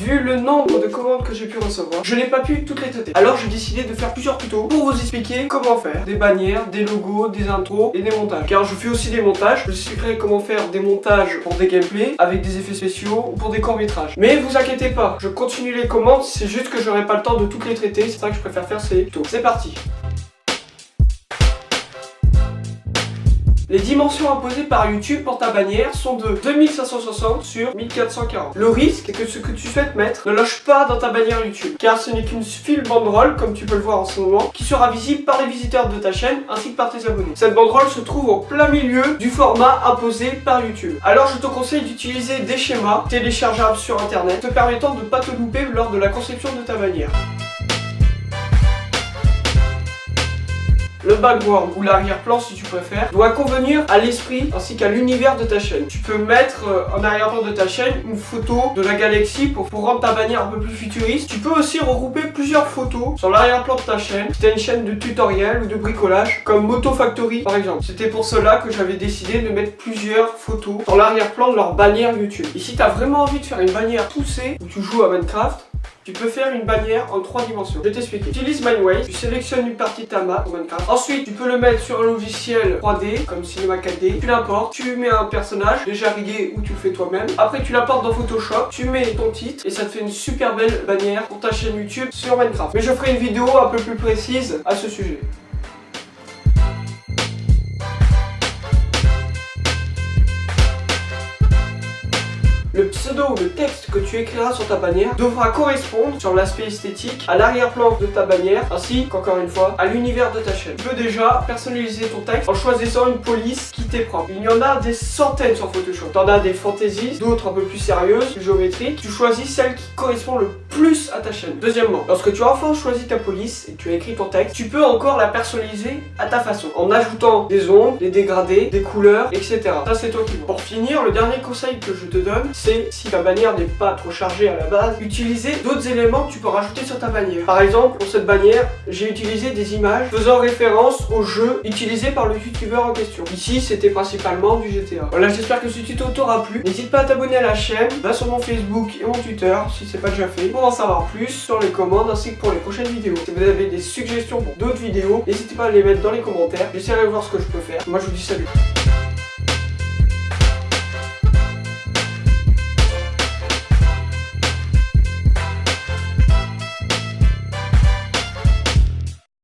vu le nombre de commandes que j'ai pu recevoir, je n'ai pas pu toutes les traiter. Alors j'ai décidé de faire plusieurs tutos pour vous expliquer comment faire des bannières, des logos, des intros et des montages. Car je fais aussi des montages, je vous expliquerai comment faire des montages pour des gameplays avec des effets spéciaux ou pour des courts-métrages. Mais vous inquiétez pas, je continue les commandes, c'est juste que j'aurai pas le temps de toutes les traiter, c'est ça que je préfère faire ces tutos. C'est parti. Les dimensions imposées par YouTube pour ta bannière sont de 2560 sur 1440. Le risque est que ce que tu souhaites mettre ne loge pas dans ta bannière YouTube, car ce n'est qu'une file banderole, comme tu peux le voir en ce moment, qui sera visible par les visiteurs de ta chaîne ainsi que par tes abonnés. Cette banderole se trouve en plein milieu du format imposé par YouTube. Alors je te conseille d'utiliser des schémas téléchargeables sur internet, te permettant de ne pas te louper lors de la conception de ta bannière. Le background ou l'arrière-plan si tu préfères doit convenir à l'esprit ainsi qu'à l'univers de ta chaîne. Tu peux mettre en arrière-plan de ta chaîne une photo de la galaxie pour rendre ta bannière un peu plus futuriste. Tu peux aussi regrouper plusieurs photos sur l'arrière-plan de ta chaîne. Si tu as une chaîne de tutoriel ou de bricolage comme Moto Factory par exemple. C'était pour cela que j'avais décidé de mettre plusieurs photos sur l'arrière-plan de leur bannière YouTube. Et si tu as vraiment envie de faire une bannière poussée où tu joues à Minecraft, tu peux faire une bannière en 3 dimensions. Je vais t'expliquer. Tu utilises Minewave, tu sélectionnes une partie de ta map pour Minecraft. Ensuite, tu peux le mettre sur un logiciel 3D comme Cinema 4D. Tu l'importes, tu mets un personnage déjà riggé ou tu le fais toi-même. Après, tu l'importes dans Photoshop, tu mets ton titre et ça te fait une super belle bannière pour ta chaîne YouTube sur Minecraft. Mais je ferai une vidéo un peu plus précise à ce sujet. Le pseudo ou le texte que tu écriras sur ta bannière devra correspondre sur l'aspect esthétique à l'arrière-plan de ta bannière ainsi qu'encore une fois à l'univers de ta chaîne. Tu peux déjà personnaliser ton texte en choisissant une police qui t'est propre. Il y en a des centaines sur Photoshop. T'en as des fantaisies, d'autres un peu plus sérieuses, plus géométriques. Tu choisis celle qui correspond le plus à ta chaîne. Deuxièmement, lorsque tu as enfin choisi ta police et tu as écrit ton texte, tu peux encore la personnaliser à ta façon en ajoutant des ombres, des dégradés, des couleurs, etc. Ça c'est toi qui vois. Pour finir, le dernier conseil que je te donne, c'est si ta bannière n'est pas trop chargée à la base, utiliser d'autres éléments que tu peux rajouter sur ta bannière. Par exemple, pour cette bannière, j'ai utilisé des images faisant référence au jeu utilisé par le youtubeur en question. Ici, c'était principalement du GTA. Voilà, j'espère que ce tuto t'aura plu. N'hésite pas à t'abonner à la chaîne, va sur mon Facebook et mon Twitter si c'est pas déjà fait, pour en savoir plus sur les commandes ainsi que pour les prochaines vidéos. Si vous avez des suggestions pour d'autres vidéos, n'hésitez pas à les mettre dans les commentaires. J'essaierai de voir ce que je peux faire. Moi, je vous dis salut.